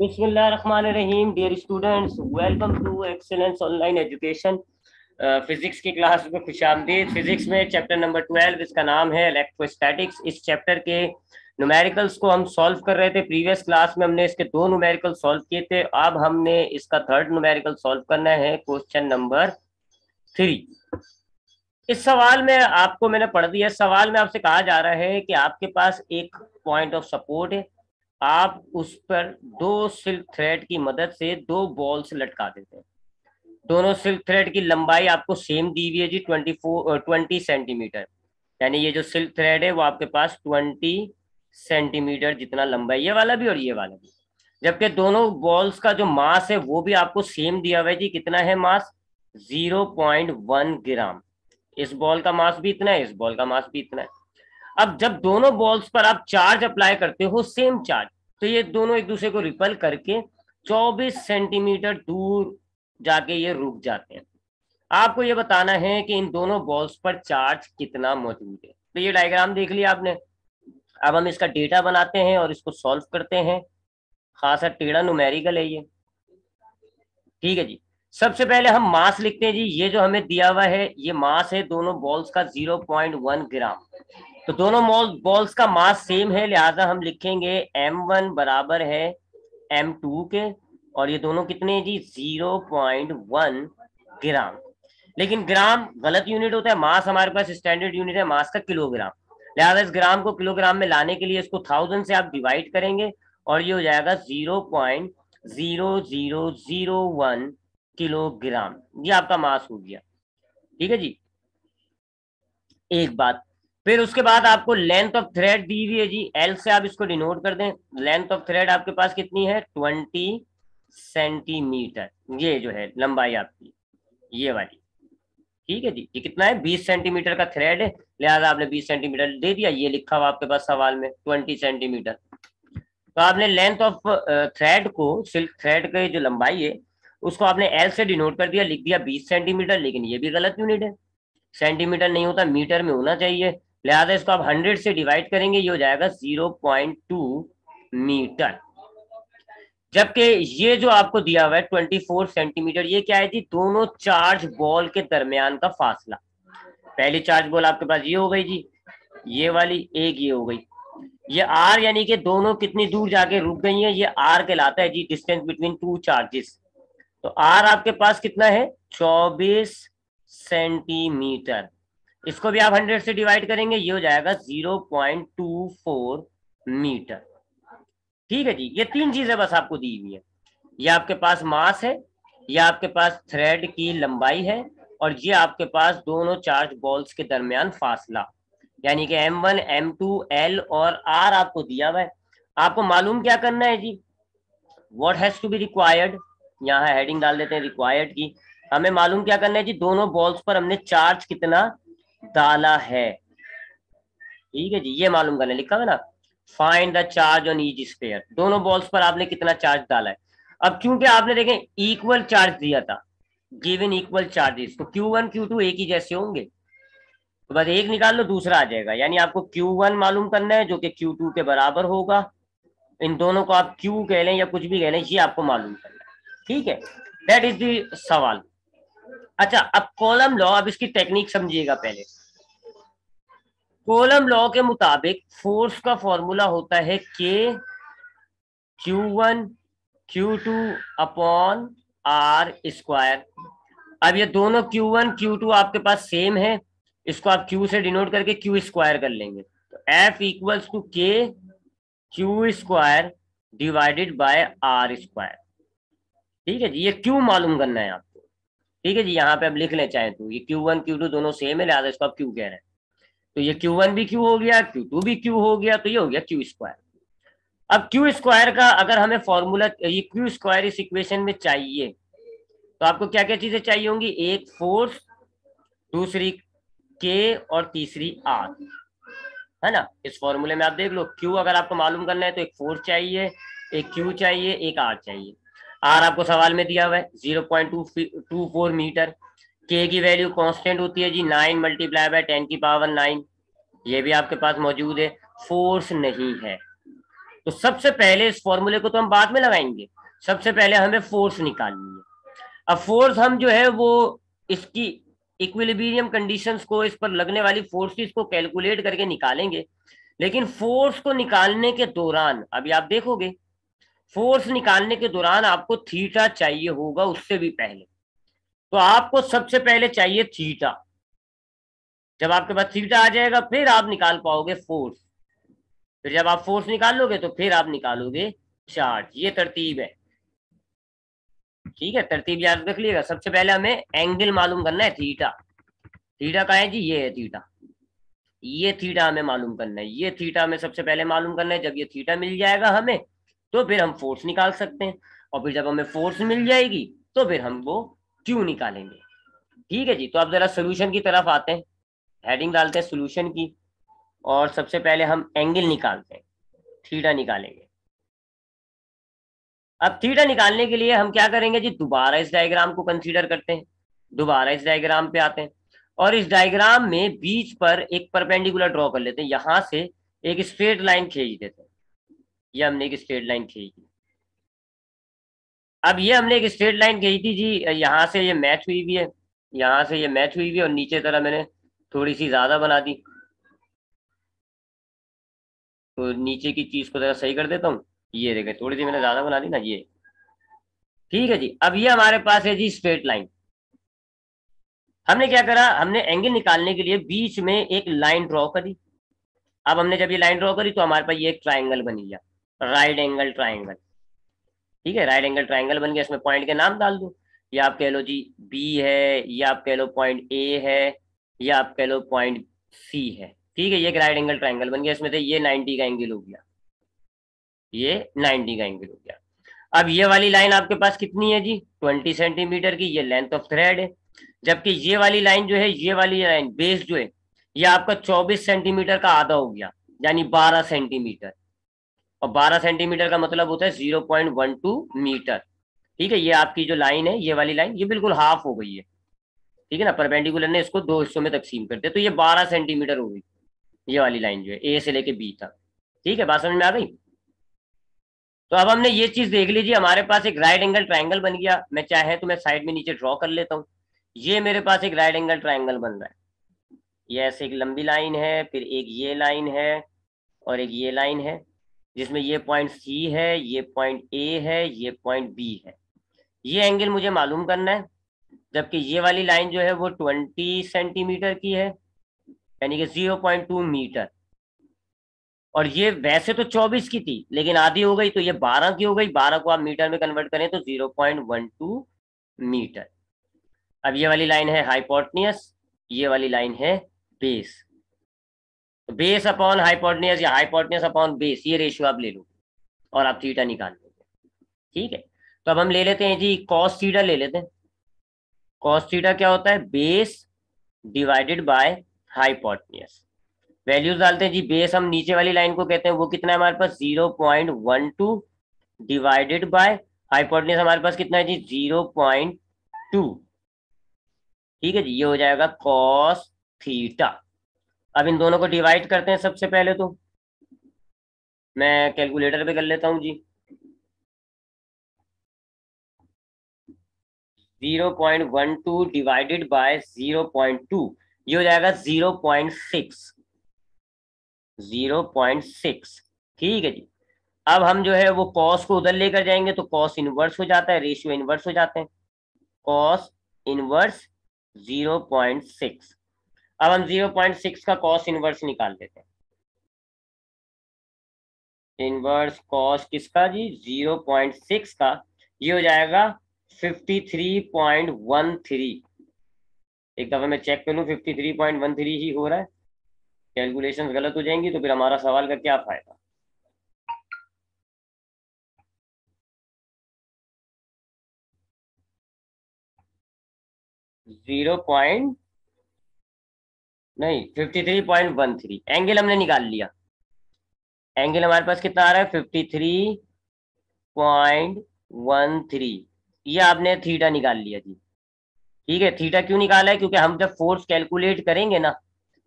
बिस्मिल्लाहिर्रहमानिर्रहीम। Dear students, welcome to excellence online education. Physics की class में खुशामदीद। फिजिक्स में चैप्टर नंबर 12, इसका नाम है इलेक्ट्रोस्टैटिक्स। इस चैप्टर के न्यूमेरिकल्स को हम सॉल्व कर रहे थे। प्रीवियस क्लास में हमने इसके 2 न्यूमेरिकल सॉल्व किए थे। अब हमने इसका 3rd न्यूमेरिकल सॉल्व करना है, क्वेश्चन नंबर 3। इस सवाल में आपको मैंने पढ़ दिया। सवाल में आपसे कहा जा रहा है कि आपके पास एक पॉइंट ऑफ सपोर्ट है, आप उस पर 2 सिल्क थ्रेड की मदद से 2 बॉल्स लटका देते हैं। दोनों सिल्क थ्रेड की लंबाई आपको सेम दी हुई है जी, 20 सेंटीमीटर। यानी ये जो सिल्क थ्रेड है वो आपके पास 20 सेंटीमीटर जितना लंबा है, ये वाला भी और ये वाला भी। जबकि दोनों बॉल्स का जो मास है वो भी आपको सेम दिया हुआ है जी। कितना है मास? 0.1 ग्राम। इस बॉल का मास भी इतना है, इस बॉल का मास भी इतना है। अब जब दोनों बॉल्स पर आप चार्ज अप्लाई करते हो, सेम चार्ज, तो ये दोनों एक दूसरे को रिपल करके 24 सेंटीमीटर दूर जाके ये रुक जाते हैं। आपको ये बताना है कि इन दोनों बॉल्स पर चार्ज कितना मौजूद है। तो ये डायग्राम देख लिया आपने। अब हम इसका डेटा बनाते हैं और इसको सॉल्व करते हैं। खासा टेढ़ा न्यूमेरिकल है ये। ठीक है जी। सबसे पहले हम मास लिखते हैं जी। ये जो हमें दिया हुआ है ये मास है दोनों बॉल्स का 0.1 ग्राम। तो दोनों बॉल्स का मास सेम है, लिहाजा हम लिखेंगे m1 बराबर है m2 के। और ये दोनों कितने हैं जी? 0.1 ग्राम। लेकिन ग्राम गलत यूनिट होता है। मास हमारे पास स्टैंडर्ड यूनिट है मास का, किलोग्राम। लिहाजा इस ग्राम को किलोग्राम में लाने के लिए इसको 1000 से आप डिवाइड करेंगे और ये हो जाएगा 0.0001 किलोग्राम। ये आपका मास हो गया। ठीक है जी, एक बात। फिर उसके बाद आपको लेंथ ऑफ थ्रेड दी हुई है जी, एल से आप इसको डिनोट कर दें। लेंथ ऑफ थ्रेड आपके पास कितनी है? 20 सेंटीमीटर। ये जो है लंबाई आपकी, ये वाली। ठीक है जी। ये कितना है? 20 सेंटीमीटर का थ्रेड है, लिहाजा आपने 20 सेंटीमीटर दे दिया। ये लिखा हुआ आपके पास सवाल में 20 सेंटीमीटर। तो आपने लेंथ ऑफ थ्रेड को, सिल्क थ्रेड की जो लंबाई है उसको आपने एल से डिनोट कर दिया, लिख दिया 20 सेंटीमीटर। लेकिन ये भी गलत यूनिट है, सेंटीमीटर नहीं होता, मीटर में होना चाहिए। लिहाजा इसको आप 100 से डिवाइड करेंगे, ये हो जाएगा 0.2 मीटर। जबकि ये जो आपको दिया हुआ है 24 सेंटीमीटर, ये क्या है जी? दोनों चार्ज बॉल के दरमियान का फासला। पहली चार्ज बॉल आपके पास ये हो गई जी, ये वाली एक ये हो गई। ये आर यानी कि दोनों कितनी दूर जाके रुक गई हैं, ये आर कहलाता है जी, डिस्टेंस बिटवीन 2 चार्जेस। तो आर आपके पास कितना है? 24 सेंटीमीटर। इसको भी आप 100 से डिवाइड करेंगे, ये हो जाएगा 0.24 मीटर। ठीक है जी। ये 3 चीजें बस आपको दी हुई है। ये आपके पास मास है, ये आपके पास थ्रेड की लंबाई है, और ये आपके पास दोनों चार्ज बॉल्स के दरमियान फासला, यानी कि m1 m2 l और r आपको दिया हुआ है। आपको मालूम क्या करना है जी? What has to be required. यहाँ हेडिंग डाल देते हैं रिक्वायर्ड की। हमें मालूम क्या करना है जी? दोनों बॉल्स पर हमने चार्ज कितना डाला है। ठीक है जी, ये मालूम करना है, लिखा हुआ ना, find the charge on each sphere. दोनों बॉल्स पर आपने कितना चार्ज डाला है। अब क्योंकि आपने देखें इक्वल चार्ज दिया था, गिवन इक्वल चार्जेस, तो Q1 Q2 एक ही जैसे होंगे। तो बस एक निकाल लो, दूसरा आ जाएगा। यानी आपको Q1 मालूम करना है जो कि Q2 के बराबर होगा। इन दोनों को आप Q कह लें या कुछ भी कह लें, ये आपको मालूम करना है। ठीक है, दैट इज द सवाल। अच्छा, अब कॉलम लॉ, अब इसकी टेक्निक समझिएगा पहले। कॉलम लॉ के मुताबिक फोर्स का फॉर्मूला होता है K Q1 Q2 upon R square. अब ये दोनों Q1 Q2 आपके पास सेम है, इसको आप Q से डिनोट करके Q स्क्वायर कर लेंगे। तो F equals to K Q square divided by R square. ठीक है जी, ये Q मालूम करना है आपको। ठीक है जी, यहाँ पे आप लिख लें चाहे तो, ये Q1 Q2 दोनों सेम है, लिहाजा इसको आप Q कह रहे हैं। तो ये Q1 भी Q हो गया, Q2 भी Q हो गया, तो ये हो गया Q स्क्वायर। अब Q स्क्वायर का अगर हमें फॉर्मूला, ये Q स्क्वायर इस इक्वेशन में चाहिए, तो आपको क्या क्या चीजें चाहिए होंगी? एक फोर्स, दूसरी K और तीसरी R, है ना। इस फॉर्मूले में आप देख लो, Q अगर आपको मालूम करना है तो एक फोर्स चाहिए, एक Q चाहिए, एक R चाहिए। R आपको सवाल में दिया हुआ है 0.224 मीटर। K की वैल्यू कांस्टेंट होती है जी 9 मल्टीप्लाई बाय 10 की पावर 9, ये भी आपके पास मौजूद है। फोर्स नहीं है, तो सबसे पहले इस फॉर्मूले को तो हम बाद में लगाएंगे, सबसे पहले हमें फोर्स निकालनी है। अब फोर्स हम जो है वो इसकी इक्विलिब्रियम कंडीशंस को, इस पर लगने वाली फोर्सेस को कैलकुलेट करके निकालेंगे। लेकिन फोर्स को निकालने के दौरान अभी आप देखोगे, फोर्स निकालने के दौरान आपको थीटा चाहिए होगा उससे भी पहले। तो आपको सबसे पहले चाहिए थीटा। जब आपके पास थीटा आ जाएगा फिर आप निकाल पाओगे फोर्स। फिर जब आप फोर्स निकाल लोगे तो फिर आप निकालोगे चार्ज। ये तरतीब है, ठीक है। तरतीब याद रख लिएगा। सबसे पहले हमें एंगल मालूम करना है, थीटा। थीटा का है जी, ये है थीटा। ये थीटा हमें मालूम करना है, ये थीटा हमें सबसे पहले मालूम करना है। जब ये थीटा मिल जाएगा हमें, तो फिर हम फोर्स निकाल सकते हैं। और फिर जब हमें फोर्स मिल जाएगी तो फिर हम वो क्यू निकालेंगे। ठीक है जी। तो अब जरा सोल्यूशन की तरफ आते हैं, हेडिंग डालते हैं सोल्यूशन की। और सबसे पहले हम एंगल निकालते हैं, थीटा निकालेंगे। अब थीटा निकालने के लिए हम क्या करेंगे जी, दोबारा इस डायग्राम को कंसीडर करते हैं। दोबारा इस डायग्राम पे आते हैं और इस डायग्राम में बीच पर एक परपेंडिकुलर ड्रॉ कर लेते हैं। यहां से एक स्ट्रेट लाइन खींच देते हैं। ये हमने एक स्ट्रेट लाइन खींची। अब ये हमने एक स्ट्रेट लाइन खींची जी, यहाँ से ये मैच हुई भी है, यहाँ से ये मैच हुई भी है, और नीचे तरह मैंने थोड़ी सी ज्यादा बना दी। तो नीचे की चीज को जरा सही कर देता हूँ। ये देखें, थोड़ी सी मैंने ज्यादा बना दी ना, ये। ठीक है जी। अब ये हमारे पास है जी स्ट्रेट लाइन। हमने क्या करा, हमने एंगल निकालने के लिए बीच में एक लाइन ड्रॉ करी। अब हमने जब ये लाइन ड्रॉ करी तो हमारे पास ये एक ट्राइंगल बन गया, राइट एंगल ट्राइंगल। ठीक है, राइट एंगल ट्राइंगल बन गया। इसमें पॉइंट के नाम डाल दो। या आप कह लो जी बी है, या आप कह लो पॉइंट ए है, या आप कह लो पॉइंट सी है। ठीक है, ये एक राइट एंगल ट्राइंगल बन गया। इसमें से ये 90 का एंगल हो गया, ये 90 का एंगल हो गया। अब ये वाली लाइन आपके पास कितनी है जी, 20 सेंटीमीटर की। ये लेंथ ऑफ थ्रेड है। जबकि ये वाली लाइन जो है, ये वाली लाइन बेस जो है, ये आपका 24 सेंटीमीटर का आधा हो गया, यानी 12 सेंटीमीटर। और 12 सेंटीमीटर का मतलब होता है 0.12 मीटर। ठीक है, ये आपकी जो लाइन है, ये वाली लाइन, ये बिल्कुल हाफ हो गई है। ठीक है ना, परपेंडिकुलर ने इसको दो हिस्सों में तकसीम कर दिया, तो ये 12 सेंटीमीटर हो गई ये वाली लाइन जो है, ए से लेके बी तक। ठीक है, बात समझ में आ गई। तो अब हमने ये चीज देख लीजिए, हमारे पास एक राइट एंगल ट्राइंगल बन गया। मैं चाहे तो मैं साइड में नीचे ड्रॉ कर लेता हूँ। ये मेरे पास एक राइट एंगल ट्राइंगल बन रहा है। ये ऐसे एक लंबी लाइन है, फिर एक ये लाइन है, और एक ये लाइन है, जिसमें ये पॉइंट सी है, ये पॉइंट ए है, ये पॉइंट बी है। ये एंगल मुझे मालूम करना है। जबकि ये वाली लाइन जो है वो 20 सेंटीमीटर की है, यानी कि 0.2 मीटर। और ये वैसे तो 24 की थी, लेकिन आधी हो गई तो ये 12 की हो गई। 12 को आप मीटर में कन्वर्ट करें तो 0.12 मीटर। अब ये वाली लाइन है हाइपोटेन्यूस, ये वाली लाइन है बेस। तो बेस अपॉन हाइपोटेन्यूस या हाइपोटेन्यूस अपॉन बेस, ये रेशियो आप ले लो और आप थीटा निकाल लोगे। ठीक है, तो अब हम ले लेते हैं जी कॉस थीटा ले लेते हैं। कॉस थीटा क्या होता है, base divided by hypotenuse. Values डालते हैं जी। बेस हम नीचे वाली लाइन को कहते हैं, वो कितना है हमारे पास 0.12 डिवाइडेड बाय हाइपोटेन्यूस हमारे पास कितना है जी 0.2। ठीक है जी, ये हो जाएगा कॉस थीटा। अब इन दोनों को डिवाइड करते हैं। सबसे पहले तो मैं कैलकुलेटर पे कर लेता हूँ जी। 0.12 डिवाइडेड बाय 0.2, ये हो जाएगा 0.6। 0.6। ठीक है जी। अब हम जो है वो कॉस को उधर लेकर जाएंगे तो कॉस इनवर्स हो जाता है, रेशियो इनवर्स हो जाते हैं। Cos inverse 0.6। अब हम 0.6 का कॉस इनवर्स निकाल लेते हैं। इनवर्स कॉस किसका जी, 0.6 का। ये हो जाएगा 53.13। एक दफा मैं चेक कर लूँ 53.13 ही हो रहा है। कैलकुलेशंस गलत हो जाएंगी तो फिर हमारा सवाल का क्या फायदा। 0 पॉइंट नहीं, 53.13 एंगल हमने निकाल लिया। एंगल हमारे पास कितना आ रहा है, 53.13। ये आपने थीटा निकाल लिया जी। ठीक है, थीटा क्यों निकाला है, क्योंकि हम जब फोर्स कैलकुलेट करेंगे ना,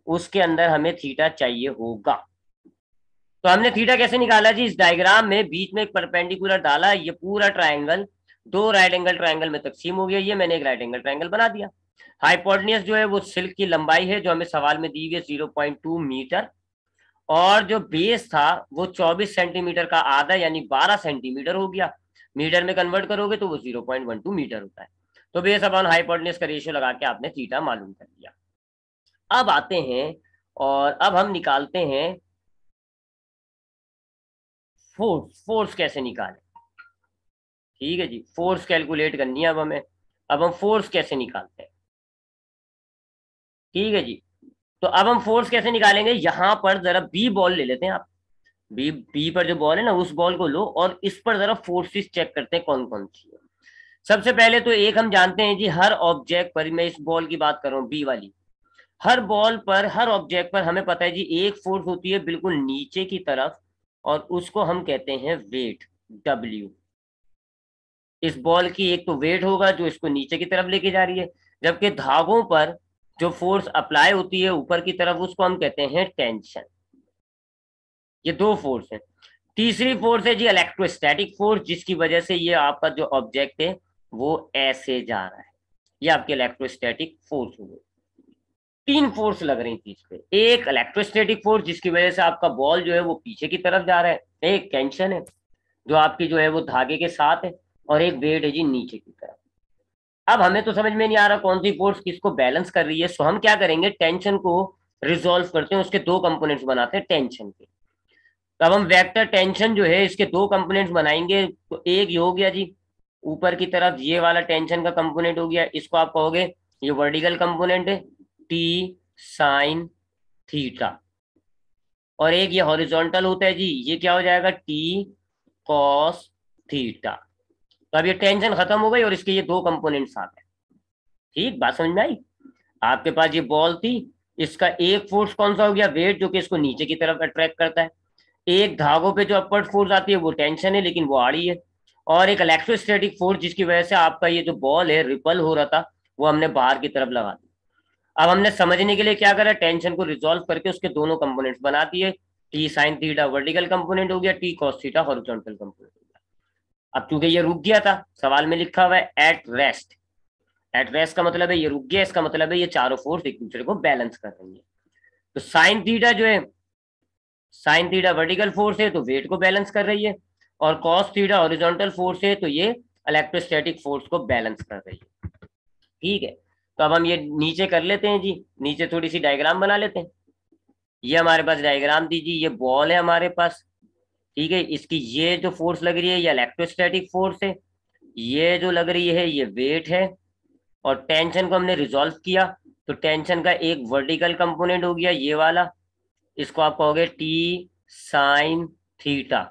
उसके अंदर हमें थीटा चाहिए होगा। तो हमने थीटा कैसे निकाला जी, इस डायग्राम में बीच में एक परपेंडिकुलर डाला, ये पूरा ट्रायंगल दो राइट एंगल ट्रायंगल में तकसीम हो गया, ये मैंने एक राइट एंगल ट्रायंगल बना दिया। हाइपोटेन्यूज जो है वो सिल्क की लंबाई है जो हमें सवाल में दी हुई है 0.2 मीटर, और जो बेस था वो 24 सेंटीमीटर का आधा यानी 12 सेंटीमीटर हो गया। मीटर में कन्वर्ट करोगे तो वो 0.12 मीटर होता है। तो बेस अपॉन हाइपोटेन्यूज का रेशियो लगा के आपने थीटा मालूम कर दिया। अब आते हैं और अब हम निकालते हैं फोर्स। फोर्स कैसे निकालें, ठीक है जी, फोर्स कैलकुलेट करनी है अब हमें। अब हम फोर्स कैसे निकालते हैं, ठीक है जी। तो अब हम फोर्स कैसे निकालेंगे, यहां पर जरा बी बॉल ले लेते हैं आप। बी बी पर जो बॉल है ना उस बॉल को लो और इस पर जरा फोर्सेस चेक करते हैं कौन कौन सी है। सबसे पहले तो एक हम जानते हैं जी, हर ऑब्जेक्ट पर, मैं इस बॉल की बात कर रहा हूँ बी वाली, हर बॉल पर हर ऑब्जेक्ट पर हमें पता है जी एक फोर्स होती है बिल्कुल नीचे की तरफ, और उसको हम कहते हैं वेट, डब्ल्यू। इस बॉल की एक तो वेट होगा जो इसको नीचे की तरफ लेके जा रही है, जबकि धागों पर जो फोर्स अप्लाई होती है ऊपर की तरफ उसको हम कहते हैं टेंशन। ये दो फोर्स है। तीसरी फोर्स है जी इलेक्ट्रोस्टैटिक फोर्स, जिसकी वजह से ये आपका जो ऑब्जेक्ट है वो ऐसे जा रहा है, ये आपकी इलेक्ट्रोस्टैटिक फोर्स हो गई। तीन फोर्स लग रही थी इस पे, एक इलेक्ट्रोस्टैटिक फोर्स जिसकी वजह से आपका बॉल जो है वो पीछे की तरफ जा रहा है, एक टेंशन है जो आपकी जो है वो धागे के साथ है, और एक वेट है जी नीचे की तरफ। अब हमें तो समझ में नहीं आ रहा कौन सी फोर्स किसको बैलेंस कर रही है, सो हम क्या करेंगे, टेंशन को रिजोल्व करते हैं, उसके दो कंपोनेंट्स बनाते हैं टेंशन के। तो अब हम वेक्टर टेंशन जो है इसके दो कंपोनेंट्स बनाएंगे, तो एक ये हो गया जी ऊपर की तरफ ये वाला टेंशन का कंपोनेंट हो गया, इसको आप कहोगे ये वर्टिकल कंपोनेंट है, टी साइन थीटा। और एक ये हॉरिजॉन्टल होता है जी, ये क्या हो जाएगा, टी कॉस थीटा। तो अब ये टेंशन खत्म हो गई और इसके ये दो कंपोनेंट्स आ गए। ठीक, बात समझ में आई। आपके पास ये बॉल थी, इसका एक फोर्स कौन सा हो गया, वेट, जो कि इसको नीचे की तरफ अट्रैक्ट करता है। एक धागों पे जो अपवर्ड फोर्स आती है वो टेंशन है लेकिन वो आड़ी है। और एक इलेक्ट्रोस्टैटिक फोर्स जिसकी वजह से आपका ये जो बॉल है रिपल हो रहा था वो हमने बाहर की तरफ लगा दिया। अब हमने समझने के लिए क्या करा, टेंशन को रिजोल्व करके उसके दोनों कंपोनेंट्स बना दिए। T sine theta vertical component हो गया, T cos theta horizontal component हो गया। अब चूंकि ये रुक गया था, सवाल में लिखा हुआ है एट रेस्ट। एट रेस्ट का मतलब है ये रुक गया, इसका मतलब है ये चारों फोर्स एक दूसरे को बैलेंस कर रही है। तो साइन थीटा जो है, साइन थीटा वर्टिकल फोर्स है तो वेट को बैलेंस कर रही है, और कॉस थीटा हॉरिजॉन्टल फोर्स है तो ये इलेक्ट्रोस्टैटिक फोर्स को बैलेंस कर रही है। ठीक है, तो अब हम ये नीचे कर लेते हैं जी, नीचे थोड़ी सी डायग्राम बना लेते हैं। ये हमारे पास डायग्राम दीजिए, ये बॉल है हमारे पास, ठीक है, इसकी ये जो फोर्स लग रही है ये इलेक्ट्रोस्टैटिक फोर्स है, ये जो लग रही है ये वेट है, और टेंशन को हमने रिजॉल्व किया। तो टेंशन का एक वर्टिकल कंपोनेंट हो गया ये वाला, इसको आप कहोगे टी साइन थीटा,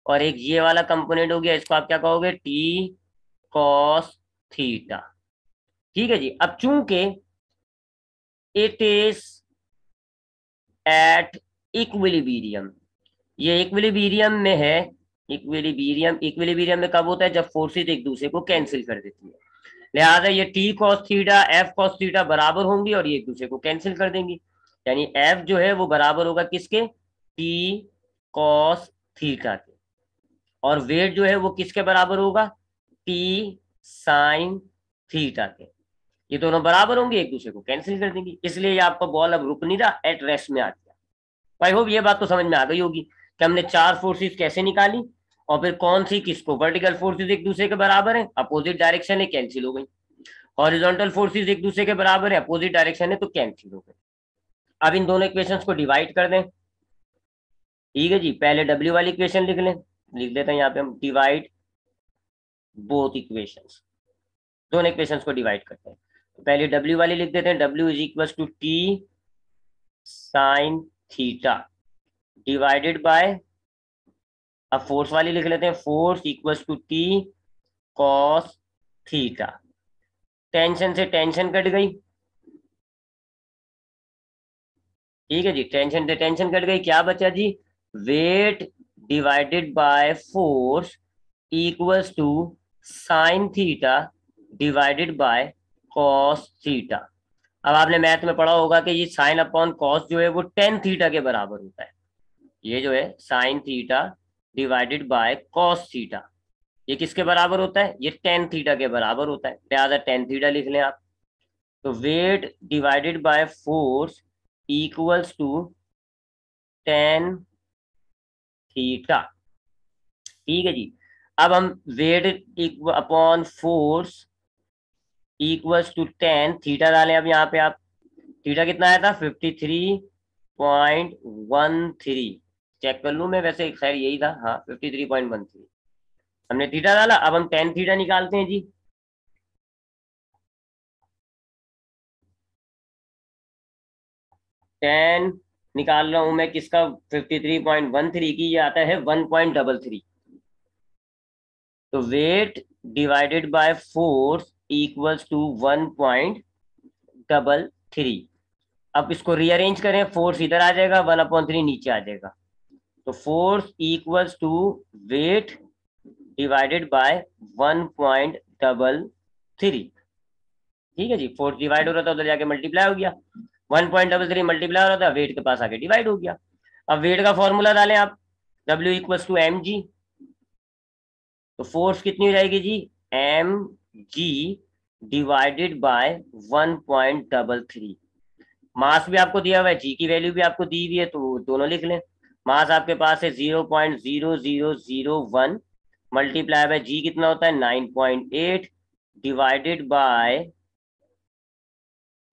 और एक ये वाला कंपोनेंट हो गया, इसको आप क्या कहोगे, टी कॉस थीटा। ठीक है जी। अब चूंकि इट इज एट इक्विलिब्रियम, ये इक्विलिब्रियम में है, इक्विलिब्रियम, इक्विलिब्रियम में कब होता है, जब फोर्सेस एक दूसरे को कैंसिल कर देती है। लिहाजा ये T cos theta F cos theta बराबर होंगी और ये एक दूसरे को कैंसिल कर देंगी, यानी एफ जो है वो बराबर होगा किसके, टी कॉस थीटा के, और वेट जो है वो किसके बराबर होगा, टी साइन थीटा के। ये दोनों बराबर होंगे, एक दूसरे को कैंसिल कर देंगी, इसलिए ये आपका बॉल अब रुक नहीं रहा, एट रेस्ट में आ गया। आई होप ये बात तो समझ में आ गई होगी कि हमने चार फोर्सेस कैसे निकाली, और फिर कौन सी किसको, वर्टिकल फोर्सेस एक दूसरे के बराबर है, अपोजिट डायरेक्शन है, कैंसिल हो गई। हॉरिजॉन्टल फोर्सेस एक दूसरे के बराबर है, अपोजिट डायरेक्शन है, तो कैंसिल हो गई। अब इन दोनों इक्वेशंस को डिवाइड कर दें। ठीक है जी, पहले डब्ल्यू वाली इक्वेशन लिख लें, लिख देते हैं यहाँ पे हम, डिवाइड बोथ इक्वेशंस, दोनों इक्वेशंस को डिवाइड करते हैं। तो पहले डब्ल्यू वाली लिख देते हैं, W is equal to T sine theta divided by, अब फोर्स वाली लिख लेते हैं, force equal to T cos theta. Tension से टेंशन कट गई, ठीक है जी, टेंशन से टेंशन कट गई, क्या बचा जी, weight divided by force equals to sine theta divided by cos theta. अब आपने मैथ में पढ़ा होगा कि ये साइन अपॉन कॉस जो है वो टेन थीटा के बराबर होता है, ये जो है sign theta divided by cos theta, ये किसके बराबर होता है, ये टेन थीटा के बराबर होता है, लिहाजा टेन थीटा लिख लें आप। तो weight divided by force equals to ten theta. ठीक है जी। अब हम weight upon force equals to ten theta डालें। अब यहाँ पे आप थीटा कितना आया था, 53.13। चेक कर लूं मैं, वैसे खैर यही था, हाँ 53.13 हमने थीटा डाला। अब हम टेन थीटा निकालते हैं जी। टेन निकाल रहा हूं मैं किसका, 53.13 की, ये आता है 1.33। तो weight divided by force equals to 1.33। अब इसको रीअरेंज करें, फोर्स इधर आ जाएगा, 1/3 नीचे आ जाएगा। तो force equals to weight divided by 1.33। ठीक है जी, फोर्स डिवाइड हो रहा था उधर जाके मल्टीप्लाई हो गया, 1.33 मल्टीप्लाई हो रहा था, वेट के पास आके डिवाइड हो गया। अब वेट का फॉर्मूला डालें आप, W equals to M G. तो फोर्स कितनी हो जाएगी जी, M G divided by 1.33। Mass भी आपको दिया हुआ है, जी की वैल्यू भी आपको दी हुई है, तो दोनों लिख लें। मास आपके पास है 0.0001 मल्टीप्लाई बाय जी कितना होता है 9.8 डिवाइडेड बाय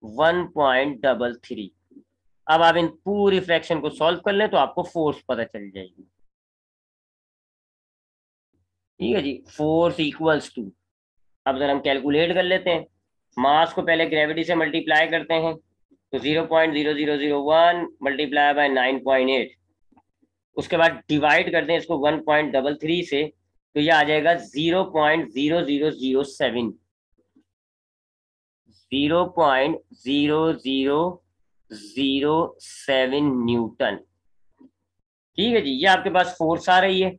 1.33। अब आप इन पूरी फ्रैक्शन को सॉल्व कर लें तो आपको फोर्स पता चल जाएगी। ठीक है जी, फोर्स इक्वल्स टू, अब जरा हम कैलकुलेट कर लेते हैं। मास को पहले ग्रेविटी से मल्टीप्लाई करते हैं, तो 0.0001 मल्टीप्लाई बाय 9.8, उसके बाद डिवाइड करते हैं इसको 1.33 से, तो ये आ जाएगा 0.0007, 0.0007 न्यूटन। ठीक है जी, ये आपके पास फोर्स आ रही है।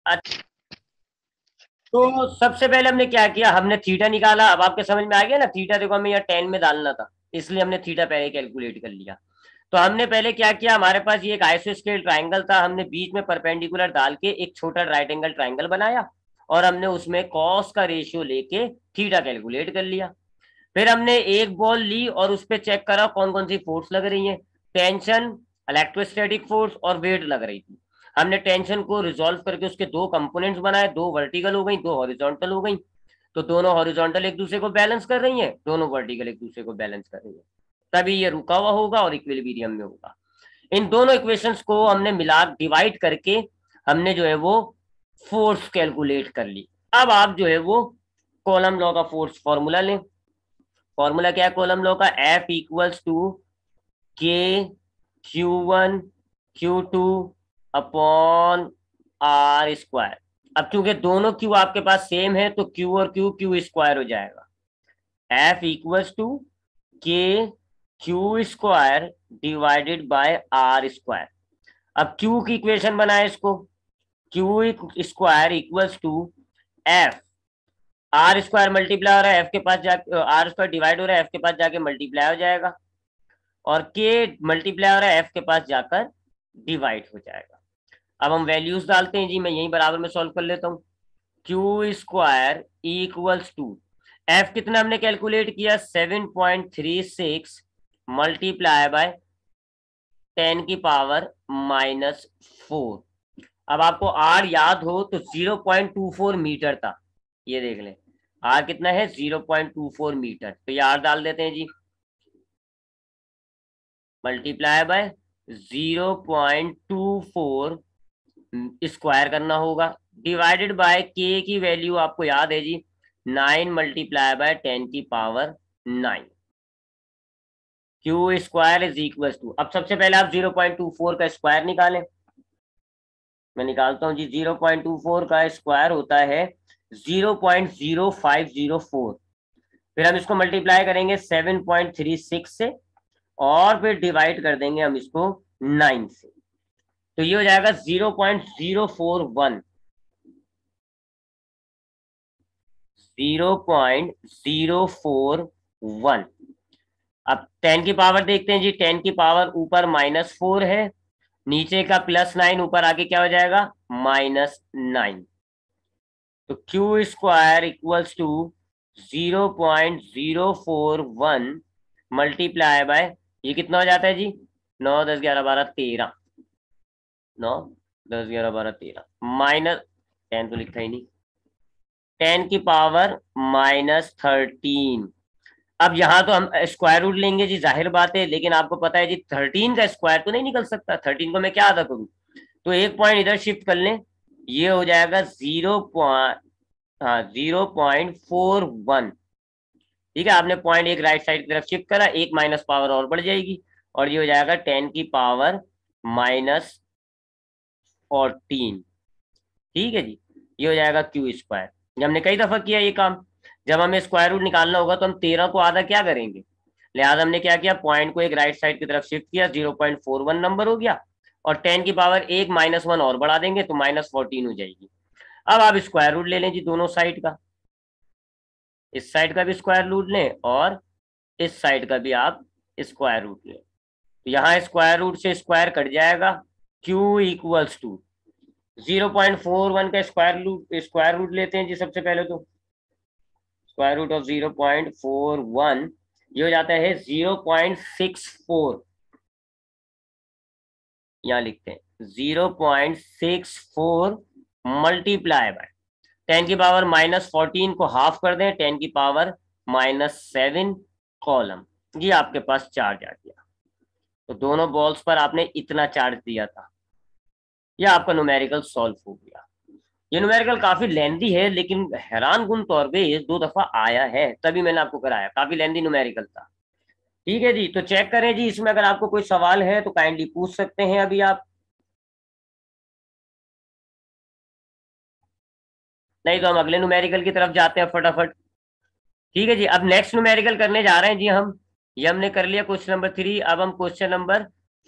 अच्छा, तो सबसे पहले हमने क्या किया, हमने थीटा निकाला। अब आपके समझ में आ गया ना, थीटा देखो हमें यहाँ 10 में डालना था, इसलिए हमने थीटा पहले कैलकुलेट कर लिया। तो हमने पहले क्या किया, हमारे पास ये एक आइसोस्केल ट्राइंगल था, हमने बीच में परपेंडिकुलर डाल के एक छोटा राइट एंगल ट्राइंगल बनाया, और हमने उसमें कॉस का रेशियो लेके थीटा कैलकुलेट कर लिया। फिर हमने एक बॉल ली और उस पर चेक करा कौन कौन सी फोर्स लग रही है, टेंशन, इलेक्ट्रोस्टैटिक फोर्स और वेट लग रही थी। हमने टेंशन को रिजोल्व करके उसके दो कंपोनेंट्स बनाए, दो वर्टिकल हो गई, दो हॉरिजॉन्टल हो गई। तो दोनों हॉरिजॉन्टल एक दूसरे को बैलेंस कर रही हैं, दोनों वर्टिकल एक दूसरे को बैलेंस कर रही है, तभी ये रुका हुआ होगा और इक्विलिब्रियम में होगा। इन दोनों इक्वेशंस को हमने मिला डिवाइड करके हमने जो है वो फोर्स कैलकुलेट कर ली। अब आप जो है वो कॉलम लॉ का फोर्स फॉर्मूला लें। फॉर्मूला क्या है कॉलम लॉ का, एफ इक्वल्स टू के Q1 Q2 upon are square. अब क्योंकि दोनों Q आपके पास सेम है तो Q और Q Q स्क्वायर हो जाएगा। F equals to K Q square divided by R square. अब Q की इक्वेशन बनाए इसको, Q square equals to F, R square multiply हो रहा है एफ के पास जाके, आर स्क्वायर डिवाइड हो रहा है एफ के पास जाके मल्टीप्लाई हो जाएगा, और के मल्टीप्लाई हो रहा है एफ के पास जाकर डिवाइड हो जाएगा। अब हम वैल्यूज डालते हैं जी, मैं यही बराबर में सॉल्व कर लेता हूँ। Q square equals to F कितना हमने कैलकुलेट किया 7.36 मल्टीप्लाई बाय 10⁻⁻⁴। अब आपको आर याद हो तो 0.24 मीटर था, ये देख लें आर कितना है 0.24 मीटर, तो ये आर डाल देते हैं जी, मल्टीप्लाई बाय 0.24 स्क्वायर करना होगा, डिवाइडेड बाय के की वैल्यू आपको याद है जी 9 multiply by 10⁻⁹। Q square is equal to, अब सबसे पहले आप 0.24 का स्क्वायर निकालें। मैं निकालता हूं जी, 0.24 का स्क्वायर होता है 0.0504। फिर हम इसको मल्टीप्लाई करेंगे 7.36 से, और फिर डिवाइड कर देंगे हम इसको 9 से, तो ये हो जाएगा 0.041, 0.041। अब 10 की पावर देखते हैं जी, 10 की पावर ऊपर -4 है, नीचे का +9, ऊपर आके क्या हो जाएगा -9। तो Q square equals to 0.041 multiply by, ये कितना हो जाता है जी, 9 10 11 12 13, 9 10 11 12 13 -10 तो लिखा ही नहीं, 10 की पावर -13। अब यहाँ तो हम स्क्वायर रूट लेंगे जी, जाहिर बात है, लेकिन आपको पता है जी 13 का स्क्वायर तो नहीं निकल सकता, 13 को मैं क्या अदा करूँ, तो एक पॉइंट इधर शिफ्ट कर लें, ये हो जाएगा 0.41। ठीक है, आपने पॉइंट एक राइट साइड की तरफ शिफ्ट करा, एक माइनस पावर और बढ़ जाएगी, और ये हो जाएगा 10 की पावर -14। ठीक है जी, ये हो जाएगा क्यू स्क्वायर। ये हमने कई दफा किया ये काम, जब हमें स्क्वायर रूट निकालना होगा तो हम 13 को आधा क्या करेंगे, लिहाजा हमने क्या किया, पॉइंट को एक राइट साइड की तरफ शिफ्ट किया, 0.41 नंबर हो गया, और 10 की पावर एक -1 और बढ़ा देंगे तो -14 हो जाएगी। अब आप स्क्वायर रूट ले लें जी दोनों साइड का, इस साइड का भी स्क्वायर रूट लें और इस साइड का भी आप स्क्वायर रूट लें, तो यहाँ स्क्वायर रूट से स्क्वायर कट जाएगा, Q इक्वल्स टू 0.41 का स्क्वायर रूट लेते हैं जी, सबसे पहले तो स्क्वायर रूट ऑफ 0.41, ये हो जाता है 0.64, यहाँ लिखते हैं 0.64 मल्टीप्लाई बाय 10 की पावर -14 को हाफ कर दें, 10 की पावर -7 कॉलम, ये आपके पास चार्ज आ गया। तो दोनों बॉल्स पर आपने इतना चार्ज दिया था, ये आपका न्यूमेरिकल सॉल्व हो गया। ये न्यूमेरिकल काफी लेंदी है, लेकिन हैरान कुन तौर पे ये 2 दफा आया है, तभी मैंने आपको कराया, काफी लेंदी न्यूमेरिकल था। ठीक है जी, तो चेक करें जी, इसमें अगर आपको कोई सवाल है तो काइंडली पूछ सकते हैं अभी आप, नहीं तो हम अगले न्यूमेरिकल की तरफ जाते हैं फटाफट। ठीक है जी, अब नेक्स्ट न्यूमेरिकल करने जा रहे हैं जी हम, ये हमने कर लिया क्वेश्चन नंबर 3, अब हम क्वेश्चन नंबर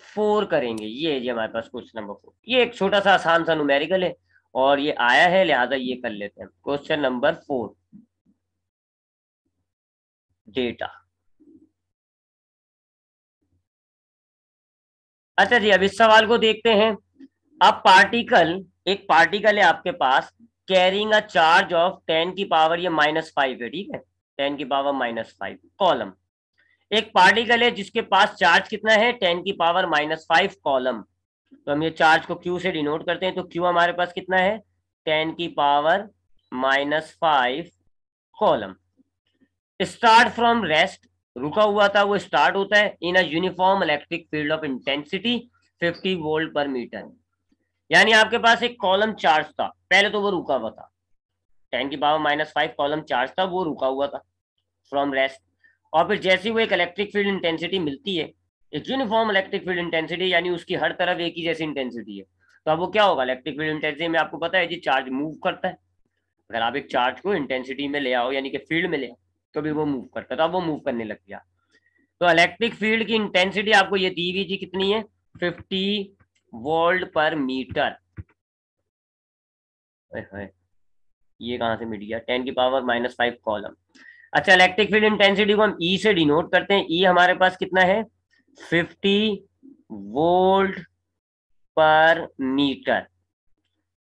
4 करेंगे। ये जी हमारे पास क्वेश्चन नंबर 4, ये एक छोटा सा आसान सा न्यूमेरिकल है और ये आया है, लिहाजा ये कर लेते हैं। Question number 4, data. अच्छा जी, अब इस सवाल को देखते हैं। अब पार्टिकल, एक पार्टिकल है आपके पास, कैरिंग अ चार्ज ऑफ 10 की पावर ये -5 है, ठीक है, 10 की पावर -5 कॉलम। एक पार्टिकल है जिसके पास चार्ज कितना है, 10 की पावर -5 कॉलम। तो हम ये चार्ज को क्यू से डिनोट करते हैं, तो क्यू हमारे पास कितना है, 10 की power -5 column. Start from rest, रुका हुआ था वो स्टार्ट होता है in a uniform electric field of intensity 50 volt per metre. यानी आपके पास एक कॉलम चार्ज था, पहले तो वो रुका हुआ था, 10 की पावर -5 कॉलम चार्ज था, वो रुका हुआ था फ्रॉम रेस्ट, और फिर जैसे वो एक इलेक्ट्रिक फील्ड इंटेंसिटी मिलती है, एक यूनिफॉर्म इलेक्ट्रिक फील्ड इंटेंसिटी, यानी उसकी हर तरफ एक ही जैसी इंटेंसिटी है, तो अब वो क्या होगा, इलेक्ट्रिक फील्ड इंटेंसिटी में आपको पता है जी चार्ज मूव करता है, अगर आप एक चार्ज को इंटेंसिटी में ले आओ यानी कि फील्ड में ले आओ तो भी वो मूव करता है, तो अब वो मूव करने लग गया। तो इलेक्ट्रिक फील्ड की इंटेंसिटी आपको ये दी हुई जी कितनी है, 50 वोल्ट पर मीटर। ये कहां से मिट गया, 10 की पावर -5 कॉलम। अच्छा, इलेक्ट्रिक फील्ड इंटेंसिटी को हम ई से डिनोट करते हैं, ई हमारे पास कितना है, 50 वोल्ट पर मीटर।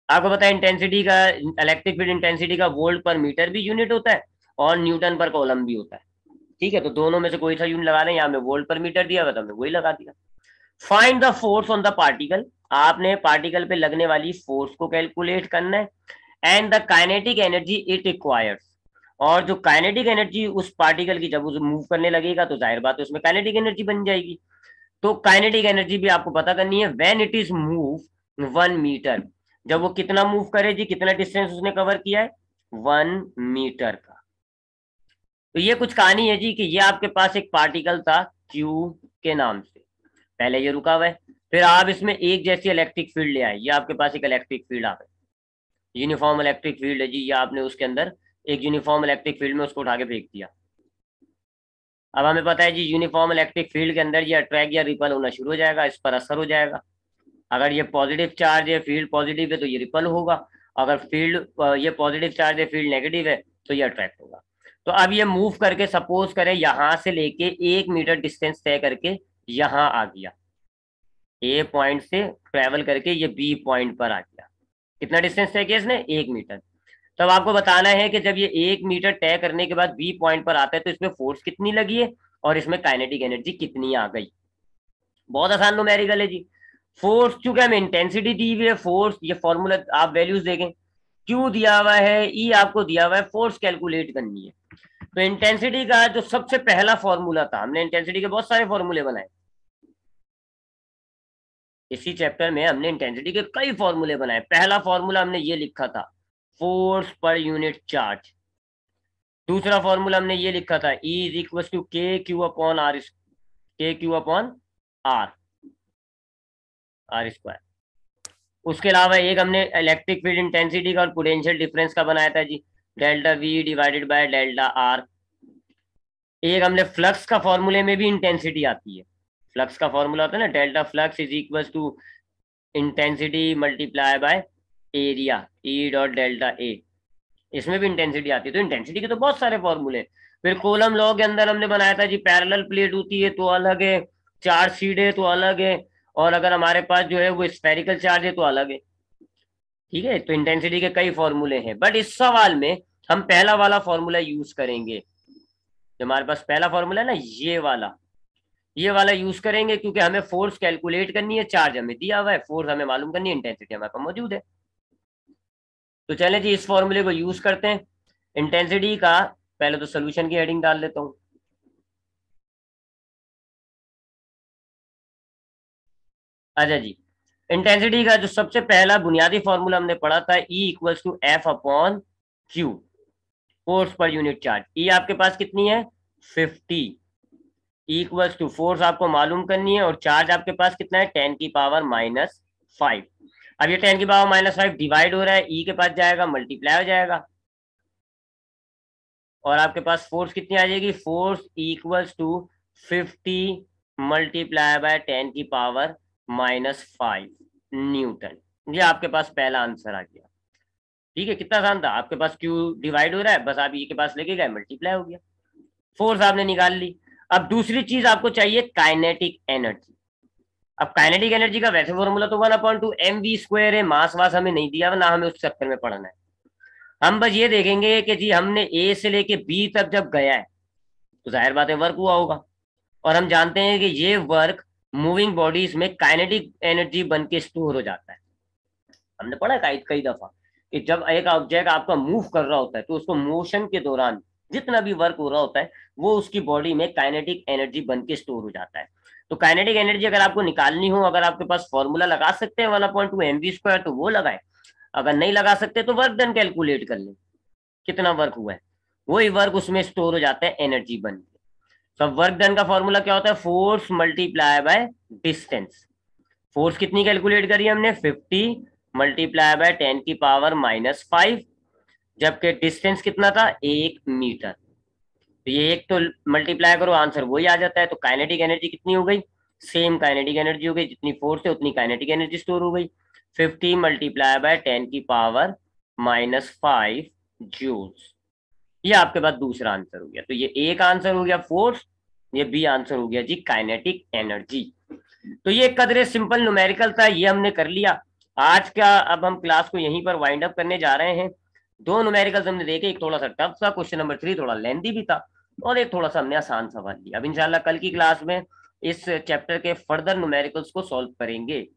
आपको पता है इंटेंसिटी का, इलेक्ट्रिक फील्ड इंटेंसिटी का वोल्ट पर मीटर भी यूनिट होता है और न्यूटन पर कॉलम भी होता है। ठीक है, तो दोनों में से कोई सा यूनिट लगा दें, यहाँ में वोल्ट पर मीटर दिया हुआ था, हमने वही लगा दिया। Find the force on the particle, आपने पार्टिकल पे लगने वाली फोर्स को कैलकुलेट करना है, and the kinetic energy it requires, और जो काइनेटिक एनर्जी उस पार्टिकल की जब उसे मूव करने लगेगा तो जाहिर बात है उसमें काइनेटिक एनर्जी बन जाएगी। तो काइनेटिक एनर्जी भी आपको पता करनी है, when it is move 1 metre, जब वो कितना मूव करे जी, कितना डिस्टेंस उसने कवर किया है, 1 मीटर का। तो ये कुछ कहानी है जी कि ये आपके पास एक पार्टिकल था क्यू के नाम से, पहले ये रुका हुआ है, फिर आप इसमें एक जैसी इलेक्ट्रिक फील्ड ले आए, ये आपके पास एक इलेक्ट्रिक फील्ड आ गई, यूनिफॉर्म इलेक्ट्रिक फील्ड है जी, ये आपने उसके अंदर एक यूनिफॉर्म इलेक्ट्रिक फील्ड में उसको उठा के फेंक दिया। अब हमें पता है जी यूनिफॉर्म इलेक्ट्रिक फील्ड के अंदर ये अट्रैक्ट या रिपल होना शुरू हो जाएगा, इस पर असर हो जाएगा। अगर ये पॉजिटिव चार्ज है, फील्ड पॉजिटिव है तो ये रिपल होगा, अगर फील्ड ये पॉजिटिव चार्ज है, फील्ड नेगेटिव है तो ये अट्रैक्ट होगा। तो अब ये मूव करके सपोज करें यहां से लेके 1 मीटर डिस्टेंस तय करके यहां आ गया, ए पॉइंट से ट्रेवल करके ये बी पॉइंट पर आ गया। कितना डिस्टेंस तय किया इसने? 1 मीटर। तब आपको बताना है कि जब ये 1 मीटर तय करने के बाद बी पॉइंट पर आता है तो इसमें फोर्स कितनी लगी है और इसमें काइनेटिक एनर्जी कितनी आ गई। बहुत आसान न्यूमेरिकल है जी। फोर्स, चूंकि हमें इंटेंसिटी दी हुई है, फोर्स ये फॉर्मूला आप वैल्यूज देखें, क्यू दिया हुआ है, ई आपको दिया हुआ है, फोर्स कैलकुलेट करनी है। तो इंटेंसिटी का जो सबसे पहला फॉर्मूला था, हमने इंटेंसिटी के बहुत सारे फॉर्मूले बनाए, इसी चैप्टर में हमने इंटेंसिटी के कई फॉर्मूले बनाए। पहला फॉर्मूला हमने ये लिखा था, फोर्स पर यूनिट चार्ज। दूसरा फॉर्मूला हमने ये लिखा था, E is equal to K Q upon R, K Q upon R, R square. उसके अलावा एक हमने इलेक्ट्रिक फील्ड इंटेंसिटी का और पोटेंशियल डिफरेंस का बनाया था जी, delta V divided by delta R. एक हमने फ्लक्स का फॉर्मूले में भी इंटेंसिटी आती है, फ्लक्स का फॉर्मूला होता है ना, delta flux is equal to intensity multiply by area, E dot delta A. इसमें भी इंटेंसिटी आती है। तो इंटेंसिटी के तो बहुत सारे फॉर्मूले। फिर कोलम लॉ के अंदर हमने बनाया था जी, पैरेलल प्लेट होती है तो अलग है, चार्ज शीट है तो अलग है, और अगर हमारे पास जो है वो स्फेरिकल चार्ज है तो अलग है। ठीक है, तो इंटेंसिटी के कई फॉर्मूले हैं, बट इस सवाल में हम पहला वाला फॉर्मूला यूज करेंगे। जो हमारे पास पहला फॉर्मूला है ना, ये वाला यूज करेंगे, क्योंकि हमें फोर्स कैलकुलेट करनी है, चार्ज हमें दिया हुआ है, फोर्स हमें मालूम करनी है, इंटेंसिटी हमारे पास मौजूद है। तो चलें जी, इस फॉर्मूले को यूज करते हैं। इंटेंसिटी का पहले तो सोल्यूशन की हेडिंग डाल देता हूं। अच्छा जी, इंटेंसिटी का जो सबसे पहला बुनियादी फॉर्मूला हमने पढ़ा था, E equals to F upon Q, force per unit charge. E आपके पास कितनी है? 50, इक्वल्स टू फोर्स आपको मालूम करनी है, और चार्ज आपके पास कितना है? 10⁻⁵। अब ये 10⁻⁵ डिवाइड हो रहा है, ई के पास जाएगा, मल्टीप्लाई हो जाएगा, और आपके पास फोर्स कितनी आ जाएगी? Force equals to 50 multiply by 10⁻⁵ newton. ये आपके पास पहला आंसर आ गया। ठीक है, कितना आसान था, आपके पास क्यू डिवाइड हो रहा है, बस आप ई के पास लेके गए, मल्टीप्लाई हो गया, फोर्स आपने निकाल ली। अब दूसरी चीज आपको चाहिए, काइनेटिक एनर्जी। अब काइनेटिक एनर्जी का वैसे फॉर्मूला तो 1/2mv² है, मास वास हमें नहीं दिया, ना हमें उस चक्कर में पढ़ना है। हम बस ये देखेंगे कि जी हमने ए से लेके बी तक जब गया है तो जाहिर बात है वर्क हुआ होगा, और हम जानते हैं कि ये वर्क मूविंग बॉडीज में काइनेटिक एनर्जी बन के स्टोर हो जाता है। हमने पढ़ा कई कई दफा कि जब एक ऑब्जेक्ट आपका मूव कर रहा होता है तो उसको मोशन के दौरान जितना भी वर्क हो रहा होता है वो उसकी बॉडी में काइनेटिक एनर्जी बन के स्टोर हो जाता है। तो काइनेटिक एनर्जी अगर आपको निकालनी हो, अगर आपके पास फॉर्मूला लगा सकते हैं 1/2mv², तो वो लगाए। अगर नहीं लगा सकते तो वर्क डन कैलकुलेट कर ले, कितना वर्क हुआ है, वही वर्क उसमें स्टोर हो जाता है एनर्जी बन के। तो वर्क डन का फॉर्मूला क्या होता है? Force multiply by distance. Force कितनी कैलकुलेट करी हमने? 50 मल्टीप्लाई बाय 10⁻⁵, जबकि डिस्टेंस कितना था? 1 मीटर। तो ये एक तो मल्टीप्लाई करो, आंसर वही आ जाता है। तो काइनेटिक एनर्जी कितनी हो गई? सेम काइनेटिक एनर्जी हो गई, जितनी फोर्स है उतनी काइनेटिक एनर्जी स्टोर हो गई, 50 मल्टीप्लाई बाय 10⁻⁵ जूल्स। ये आपके पास दूसरा आंसर हो गया। तो ये एक आंसर हो गया फोर्स, ये बी आंसर हो गया जी काइनेटिक एनर्जी। तो ये कदरे सिंपल न्यूमेरिकल था, ये हमने कर लिया आज का। अब हम क्लास को यहीं पर वाइंड अप करने जा रहे हैं। दो न्यूमेरिकल्स हमने देखे, एक थोड़ा सा टफ था, क्वेश्चन नंबर 3 थोड़ा लेंथी भी था, और एक थोड़ा सा हमने आसान सवाल लिया। अब इंशाल्लाह कल की क्लास में इस चैप्टर के फर्दर न्यूमेरिकल्स को सॉल्व करेंगे।